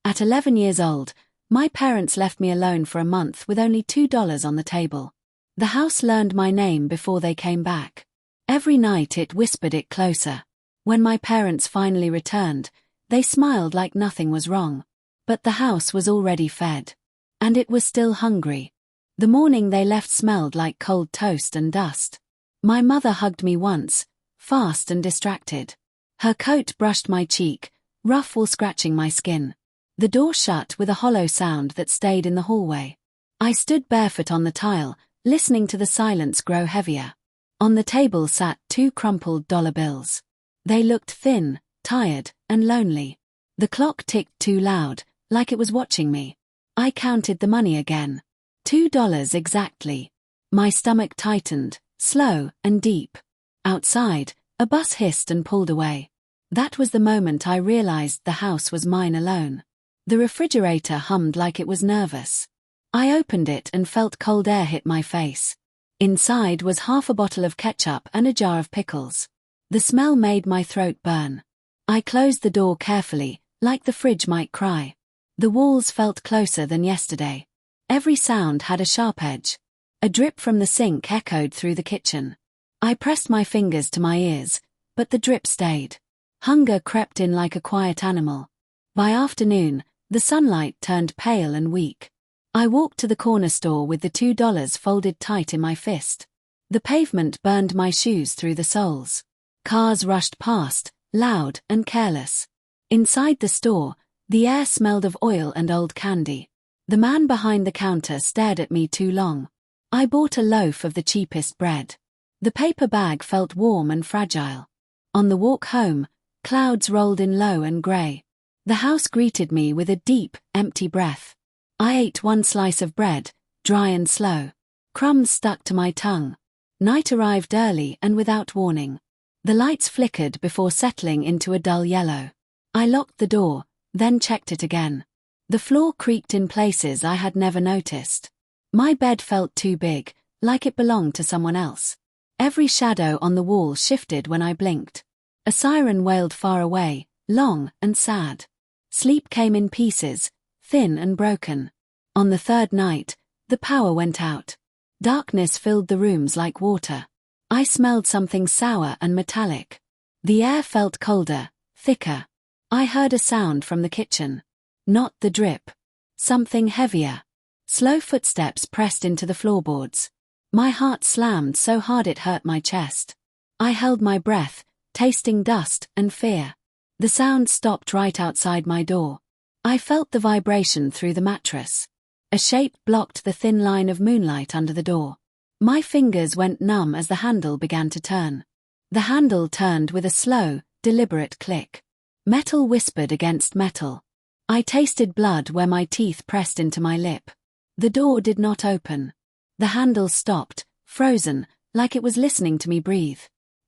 At 11 years old, my parents left me alone for a month with only $2 on the table. The house learned my name before they came back. Every night it whispered it closer. When my parents finally returned, they smiled like nothing was wrong. But the house was already fed. And it was still hungry. The morning they left smelled like cold toast and dust. My mother hugged me once, fast and distracted. Her coat brushed my cheek, rough while scratching my skin. The door shut with a hollow sound that stayed in the hallway. I stood barefoot on the tile, listening to the silence grow heavier. On the table sat 2 crumpled dollar bills. They looked thin, tired, and lonely. The clock ticked too loud, like it was watching me. I counted the money again. $2 exactly. My stomach tightened, slow and deep. Outside, a bus hissed and pulled away. That was the moment I realized the house was mine alone. The refrigerator hummed like it was nervous. I opened it and felt cold air hit my face. Inside was half a bottle of ketchup and a jar of pickles. The smell made my throat burn. I closed the door carefully, like the fridge might cry. The walls felt closer than yesterday. Every sound had a sharp edge. A drip from the sink echoed through the kitchen. I pressed my fingers to my ears, but the drip stayed. Hunger crept in like a quiet animal. By afternoon, the sunlight turned pale and weak. I walked to the corner store with the $2 folded tight in my fist. The pavement burned my shoes through the soles. Cars rushed past, loud and careless. Inside the store, the air smelled of oil and old candy. The man behind the counter stared at me too long. I bought a loaf of the cheapest bread. The paper bag felt warm and fragile. On the walk home, clouds rolled in low and grey. The house greeted me with a deep, empty breath. I ate 1 slice of bread, dry and slow. Crumbs stuck to my tongue. Night arrived early and without warning. The lights flickered before settling into a dull yellow. I locked the door, then checked it again. The floor creaked in places I had never noticed. My bed felt too big, like it belonged to someone else. Every shadow on the wall shifted when I blinked. A siren wailed far away, long and sad. Sleep came in pieces, thin and broken. On the 3rd night, the power went out. Darkness filled the rooms like water. I smelled something sour and metallic. The air felt colder, thicker. I heard a sound from the kitchen. Not the drip. Something heavier. Slow footsteps pressed into the floorboards. My heart slammed so hard it hurt my chest. I held my breath, tasting dust and fear. The sound stopped right outside my door. I felt the vibration through the mattress. A shape blocked the thin line of moonlight under the door. My fingers went numb as the handle began to turn. The handle turned with a slow, deliberate click. Metal whispered against metal. I tasted blood where my teeth pressed into my lip. The door did not open. The handle stopped, frozen, like it was listening to me breathe.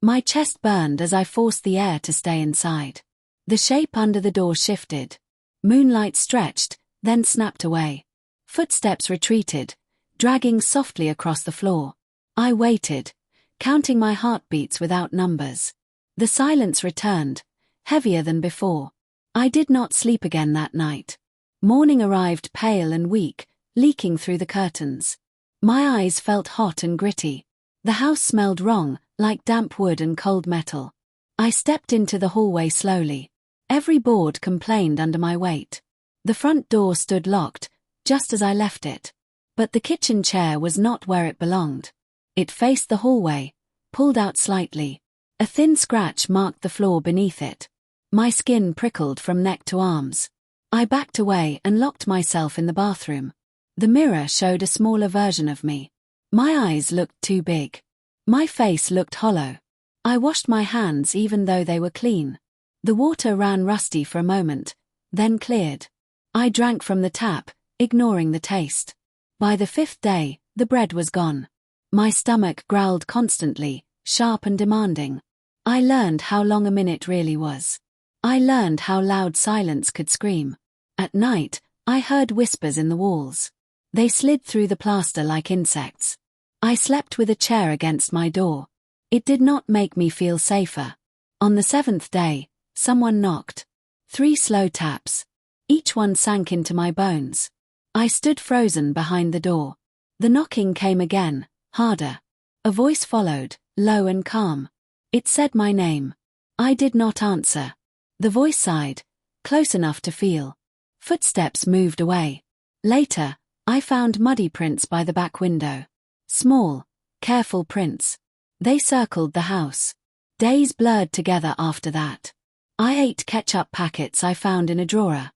My chest burned as I forced the air to stay inside. The shape under the door shifted. Moonlight stretched, then snapped away. Footsteps retreated, dragging softly across the floor. I waited, counting my heartbeats without numbers. The silence returned, heavier than before. I did not sleep again that night. Morning arrived pale and weak, leaking through the curtains. My eyes felt hot and gritty. The house smelled wrong, like damp wood and cold metal. I stepped into the hallway slowly. Every board complained under my weight. The front door stood locked, just as I left it. But the kitchen chair was not where it belonged. It faced the hallway, pulled out slightly. A thin scratch marked the floor beneath it. My skin prickled from neck to arms. I backed away and locked myself in the bathroom. The mirror showed a smaller version of me. My eyes looked too big. My face looked hollow. I washed my hands even though they were clean. The water ran rusty for a moment, then cleared. I drank from the tap, ignoring the taste. By the 5th day, the bread was gone. My stomach growled constantly, sharp and demanding. I learned how long a minute really was. I learned how loud silence could scream. At night, I heard whispers in the walls. They slid through the plaster like insects. I slept with a chair against my door. It did not make me feel safer. On the 7th day, someone knocked. 3 slow taps. Each one sank into my bones. I stood frozen behind the door. The knocking came again, harder. A voice followed, low and calm. It said my name. I did not answer. The voice sighed, close enough to feel. Footsteps moved away. Later, I found muddy prints by the back window. Small, careful prints. They circled the house. Days blurred together after that. I ate ketchup packets I found in a drawer.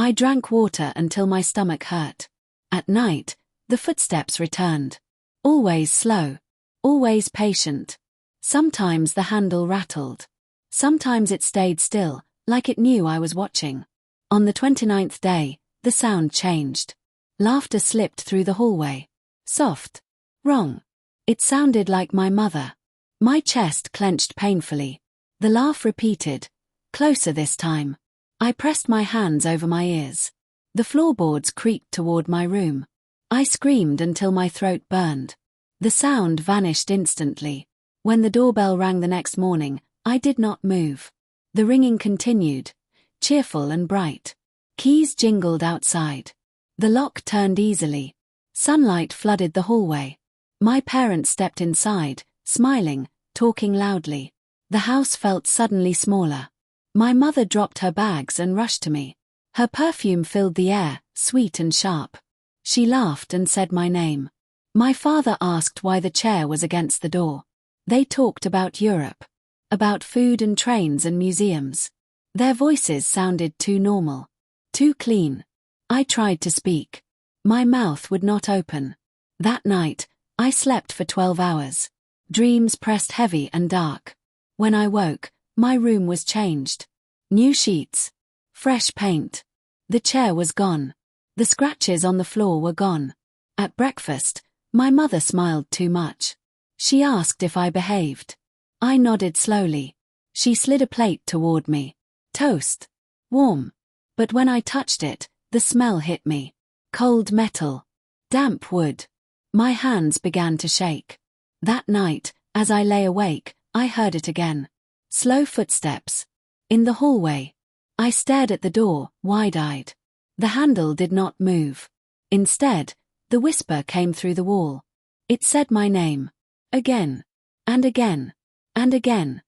I drank water until my stomach hurt. At night, the footsteps returned. Always slow. Always patient. Sometimes the handle rattled. Sometimes it stayed still, like it knew I was watching. On the 29th day, the sound changed. Laughter slipped through the hallway. Soft. Wrong. It sounded like my mother. My chest clenched painfully. The laugh repeated. Closer this time. I pressed my hands over my ears. The floorboards creaked toward my room. I screamed until my throat burned. The sound vanished instantly. When the doorbell rang the next morning, I did not move. The ringing continued, cheerful and bright. Keys jingled outside. The lock turned easily. Sunlight flooded the hallway. My parents stepped inside, smiling, talking loudly. The house felt suddenly smaller. My mother dropped her bags and rushed to me. Her perfume filled the air, sweet and sharp. She laughed and said my name. My father asked why the chair was against the door. They talked about Europe. About food and trains and museums. Their voices sounded too normal. Too clean. I tried to speak. My mouth would not open. That night, I slept for 12 hours. Dreams pressed heavy and dark. When I woke, my room was changed. New sheets. Fresh paint. The chair was gone. The scratches on the floor were gone. At breakfast, my mother smiled too much. She asked if I behaved. I nodded slowly. She slid a plate toward me. Toast. Warm. But when I touched it, the smell hit me. Cold metal. Damp wood. My hands began to shake. That night, as I lay awake, I heard it again. Slow footsteps. In the hallway. I stared at the door, wide-eyed. The handle did not move. Instead, the whisper came through the wall. It said my name. Again. And again. And again.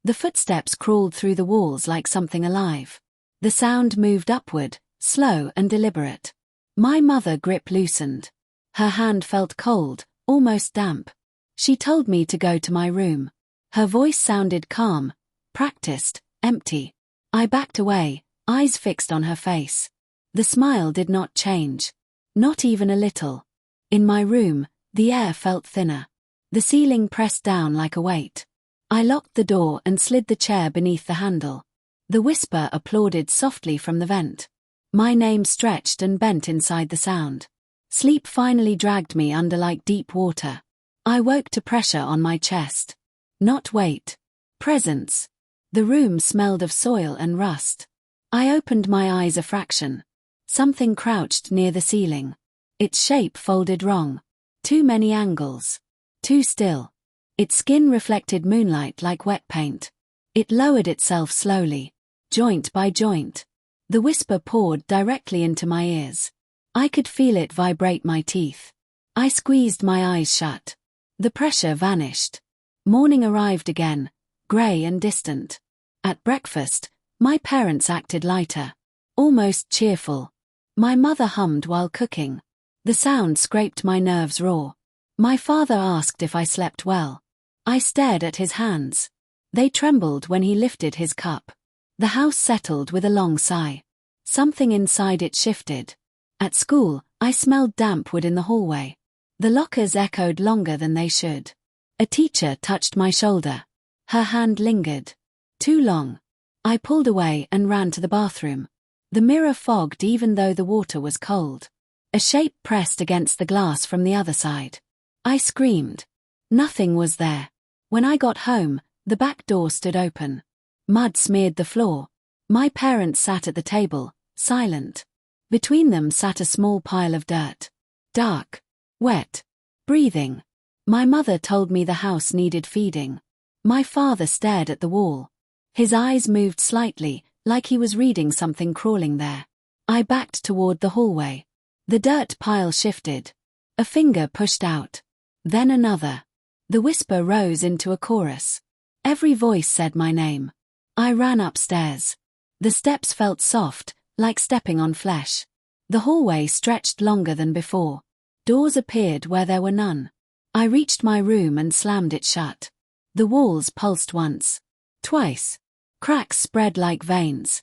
The footsteps crawled through the walls like something alive. The sound moved upward, slow and deliberate. My mother grip loosened. Her hand felt cold, almost damp. She told me to go to my room. Her voice sounded calm, practiced, empty. I backed away, eyes fixed on her face. The smile did not change. Not even a little. In my room, the air felt thinner. The ceiling pressed down like a weight. I locked the door and slid the chair beneath the handle. The whisper applauded softly from the vent. My name stretched and bent inside the sound. Sleep finally dragged me under like deep water. I woke to pressure on my chest. Not weight. Presence. The room smelled of soil and rust. I opened my eyes a fraction. Something crouched near the ceiling. Its shape folded wrong. Too many angles. Too still. Its skin reflected moonlight like wet paint. It lowered itself slowly, joint by joint. The whisper poured directly into my ears. I could feel it vibrate my teeth. I squeezed my eyes shut. The pressure vanished. Morning arrived again, grey and distant. At breakfast, my parents acted lighter. Almost cheerful. My mother hummed while cooking. The sound scraped my nerves raw. My father asked if I slept well. I stared at his hands. They trembled when he lifted his cup. The house settled with a long sigh. Something inside it shifted. At school, I smelled damp wood in the hallway. The lockers echoed longer than they should. A teacher touched my shoulder. Her hand lingered. Too long. I pulled away and ran to the bathroom. The mirror fogged even though the water was cold. A shape pressed against the glass from the other side. I screamed. Nothing was there. When I got home, the back door stood open. Mud smeared the floor. My parents sat at the table, silent. Between them sat a small pile of dirt. Dark. Wet. Breathing. My mother told me the house needed feeding. My father stared at the wall. His eyes moved slightly, like he was reading something crawling there. I backed toward the hallway. The dirt pile shifted. A finger pushed out. Then another. The whisper rose into a chorus. Every voice said my name. I ran upstairs. The steps felt soft, like stepping on flesh. The hallway stretched longer than before. Doors appeared where there were none. I reached my room and slammed it shut. The walls pulsed once. Twice. Cracks spread like veins.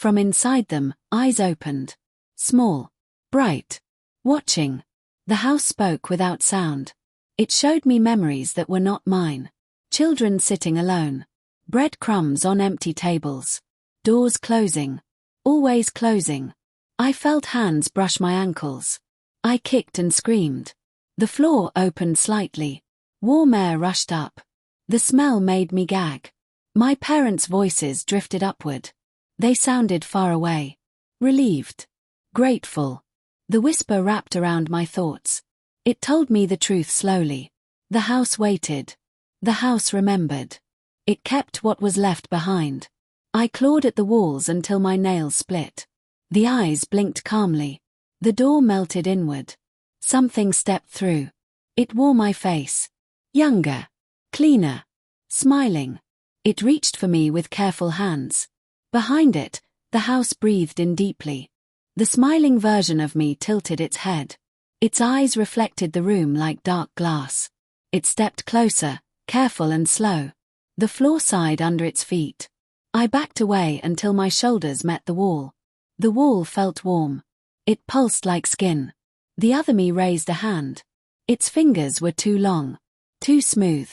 From inside them, eyes opened. Small. Bright. Watching. The house spoke without sound. It showed me memories that were not mine. Children sitting alone. Breadcrumbs on empty tables. Doors closing. Always closing. I felt hands brush my ankles. I kicked and screamed. The floor opened slightly. Warm air rushed up. The smell made me gag. My parents' voices drifted upward. They sounded far away. Relieved. Grateful. The whisper wrapped around my thoughts. It told me the truth slowly. The house waited. The house remembered. It kept what was left behind. I clawed at the walls until my nails split. The eyes blinked calmly. The door melted inward. Something stepped through. It wore my face. Younger. Cleaner. Smiling. It reached for me with careful hands. Behind it, the house breathed in deeply. The smiling version of me tilted its head. Its eyes reflected the room like dark glass. It stepped closer, careful and slow. The floor sighed under its feet. I backed away until my shoulders met the wall. The wall felt warm. It pulsed like skin. The other me raised a hand. Its fingers were too long. Too smooth.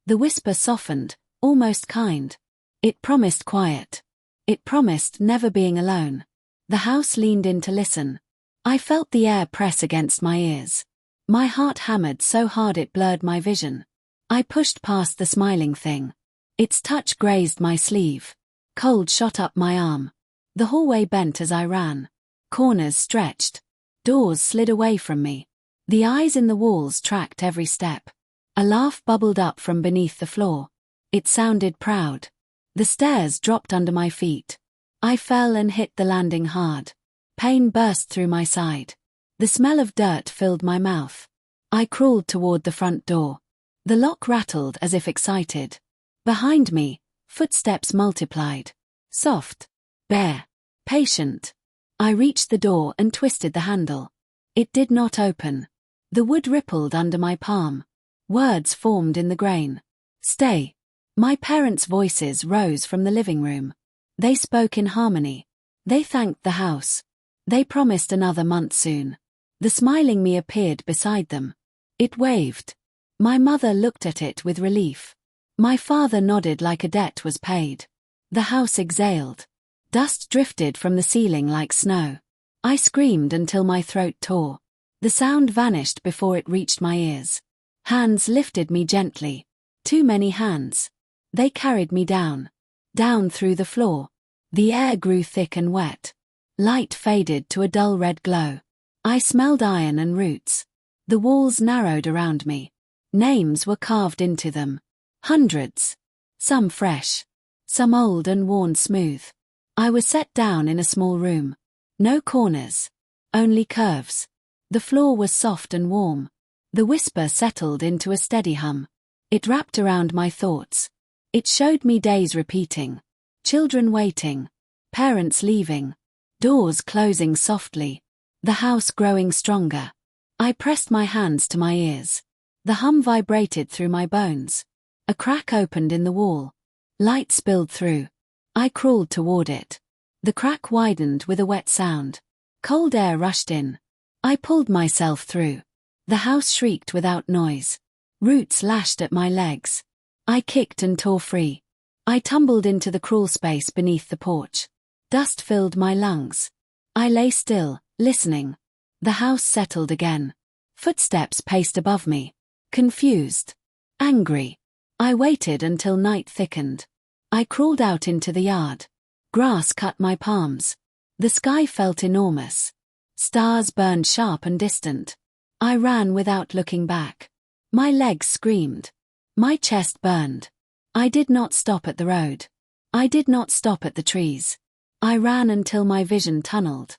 The whisper softened, almost kind. It promised quiet. It promised never being alone. The house leaned in to listen. I felt the air press against my ears. My heart hammered so hard it blurred my vision. I pushed past the smiling thing. Its touch grazed my sleeve. Cold shot up my arm. The hallway bent as I ran. Corners stretched. Doors slid away from me. The eyes in the walls tracked every step. A laugh bubbled up from beneath the floor. It sounded proud. The stairs dropped under my feet. I fell and hit the landing hard. Pain burst through my side. The smell of dirt filled my mouth. I crawled toward the front door. The lock rattled as if excited. Behind me, footsteps multiplied. Soft. Bare. Patient. I reached the door and twisted the handle. It did not open. The wood rippled under my palm. Words formed in the grain. Stay. My parents' voices rose from the living room. They spoke in harmony. They thanked the house. They promised another month soon. The smiling me appeared beside them. It waved. My mother looked at it with relief. My father nodded like a debt was paid. The house exhaled. Dust drifted from the ceiling like snow. I screamed until my throat tore. The sound vanished before it reached my ears. Hands lifted me gently. Too many hands. They carried me down. Down through the floor. The air grew thick and wet. Light faded to a dull red glow. I smelled iron and roots. The walls narrowed around me. Names were carved into them. Hundreds. Some fresh. Some old and worn smooth. I was set down in a small room. No corners. Only curves. The floor was soft and warm. The whisper settled into a steady hum. It wrapped around my thoughts. It showed me days repeating. Children waiting. Parents leaving. Doors closing softly. The house growing stronger. I pressed my hands to my ears. The hum vibrated through my bones. A crack opened in the wall. Light spilled through. I crawled toward it. The crack widened with a wet sound. Cold air rushed in. I pulled myself through. The house shrieked without noise. Roots lashed at my legs. I kicked and tore free. I tumbled into the crawl space beneath the porch. Dust filled my lungs. I lay still, listening. The house settled again. Footsteps paced above me. Confused. Angry. I waited until night thickened. I crawled out into the yard. Grass cut my palms. The sky felt enormous. Stars burned sharp and distant. I ran without looking back. My legs screamed. My chest burned. I did not stop at the road. I did not stop at the trees. I ran until my vision tunneled.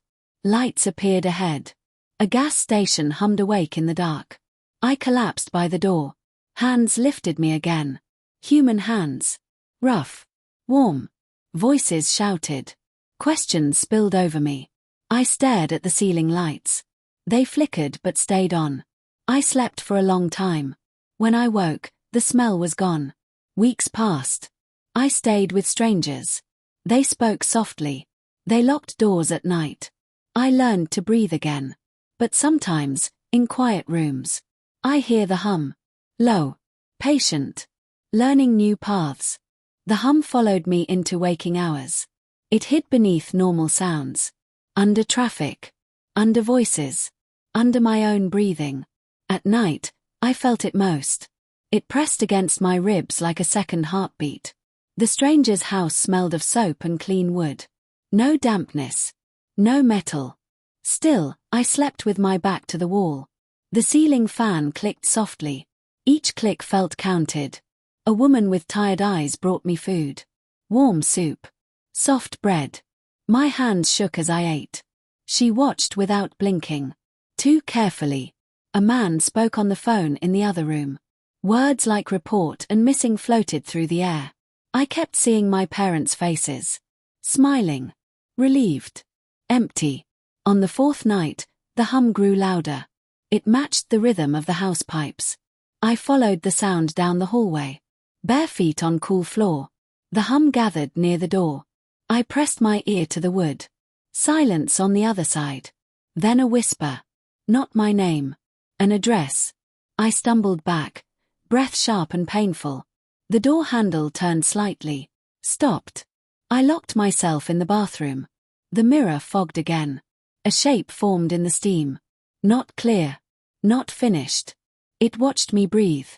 Lights appeared ahead. A gas station hummed awake in the dark. I collapsed by the door. Hands lifted me again. Human hands. Rough. Warm. Voices shouted. Questions spilled over me. I stared at the ceiling lights. They flickered but stayed on. I slept for a long time. When I woke, the smell was gone. Weeks passed. I stayed with strangers. They spoke softly. They locked doors at night. I learned to breathe again. But sometimes, in quiet rooms, I hear the hum. Low. Patient. Learning new paths. The hum followed me into waking hours. It hid beneath normal sounds. Under traffic. Under voices. Under my own breathing. At night, I felt it most. It pressed against my ribs like a second heartbeat. The stranger's house smelled of soap and clean wood. No dampness. No metal. Still, I slept with my back to the wall. The ceiling fan clicked softly. Each click felt counted. A woman with tired eyes brought me food. Warm soup. Soft bread. My hands shook as I ate. She watched without blinking. Too carefully. A man spoke on the phone in the other room. Words like report and missing floated through the air. I kept seeing my parents' faces. Smiling. Relieved. Empty. On the fourth night, the hum grew louder. It matched the rhythm of the house pipes. I followed the sound down the hallway. Bare feet on cool floor. The hum gathered near the door. I pressed my ear to the wood. Silence on the other side. Then a whisper. Not my name. An address. I stumbled back, breath sharp and painful. The door handle turned slightly. Stopped. I locked myself in the bathroom. The mirror fogged again. A shape formed in the steam. Not clear. Not finished. It watched me breathe.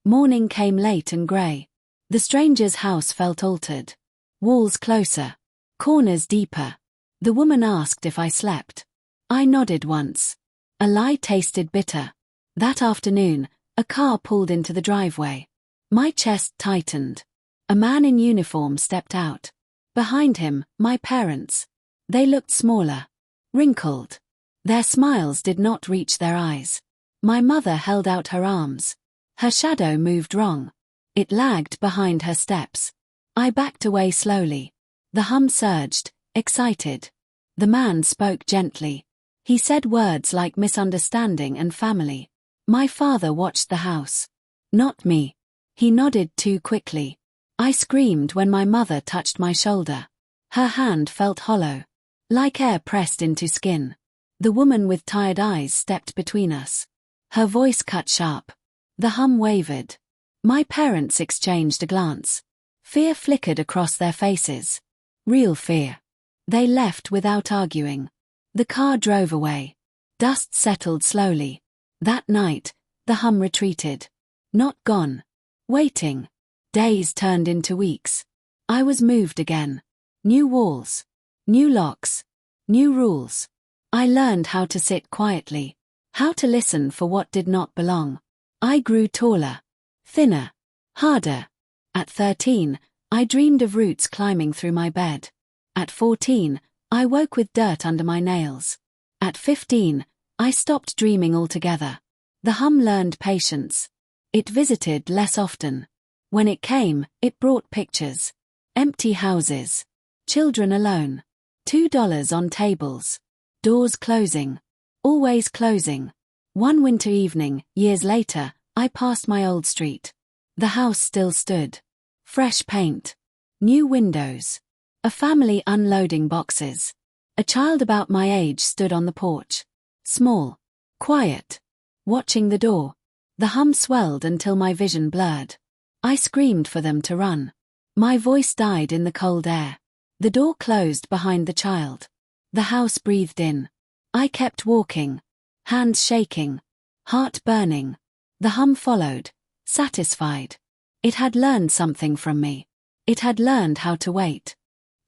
Morning came late and grey. The stranger's house felt altered. Walls closer. Corners deeper. The woman asked if I slept. I nodded once. A lie tasted bitter. That afternoon, a car pulled into the driveway. My chest tightened. A man in uniform stepped out. Behind him, my parents. They looked smaller. Wrinkled. Their smiles did not reach their eyes. My mother held out her arms. Her shadow moved wrong. It lagged behind her steps. I backed away slowly. The hum surged, excited. The man spoke gently. He said words like misunderstanding and family. My father watched the house. Not me. He nodded too quickly. I screamed when my mother touched my shoulder. Her hand felt hollow. Like air pressed into skin. The woman with tired eyes stepped between us. Her voice cut sharp. The hum wavered. My parents exchanged a glance. Fear flickered across their faces. Real fear. They left without arguing. The car drove away. Dust settled slowly. That night, the hum retreated. Not gone. Waiting. Days turned into weeks. I was moved again. New walls. New locks. New rules. I learned how to sit quietly. How to listen for what did not belong. I grew taller. Thinner. Harder. At 13, I dreamed of roots climbing through my bed. At 14, I woke with dirt under my nails. At 15, I stopped dreaming altogether. The hum learned patience. It visited less often. When it came, it brought pictures. Empty houses. Children alone. $2 on tables. Doors closing. Always closing. One winter evening, years later, I passed my old street. The house still stood. Fresh paint. New windows. A family unloading boxes. A child about my age stood on the porch. Small. Quiet. Watching the door. The hum swelled until my vision blurred. I screamed for them to run. My voice died in the cold air. The door closed behind the child. The house breathed in. I kept walking. Hands shaking. Heart burning. The hum followed. Satisfied. It had learned something from me. It had learned how to wait.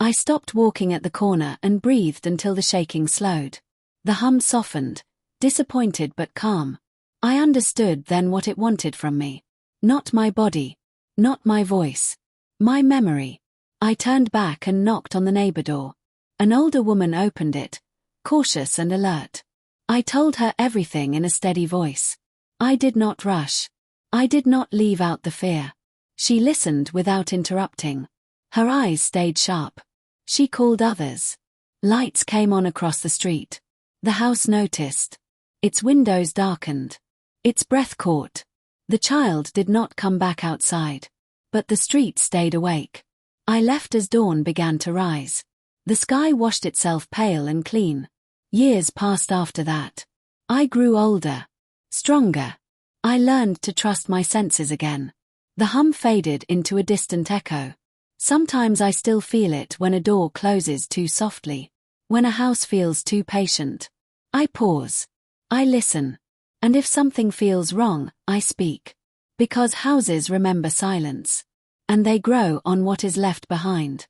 I stopped walking at the corner and breathed until the shaking slowed. The hum softened. Disappointed but calm. I understood then what it wanted from me. Not my body. Not my voice. My memory. I turned back and knocked on the neighbor door. An older woman opened it. cautious and alert. I told her everything in a steady voice. I did not rush. I did not leave out the fear. She listened without interrupting. Her eyes stayed sharp. She called others. Lights came on across the street. The house noticed. Its windows darkened. Its breath caught. The child did not come back outside. But the street stayed awake. I left as dawn began to rise. The sky washed itself pale and clean. Years passed after that. I grew older. Stronger. I learned to trust my senses again. The hum faded into a distant echo. Sometimes I still feel it when a door closes too softly. When a house feels too patient. I pause. I listen. And if something feels wrong, I speak. Because houses remember silence. And they grow on what is left behind.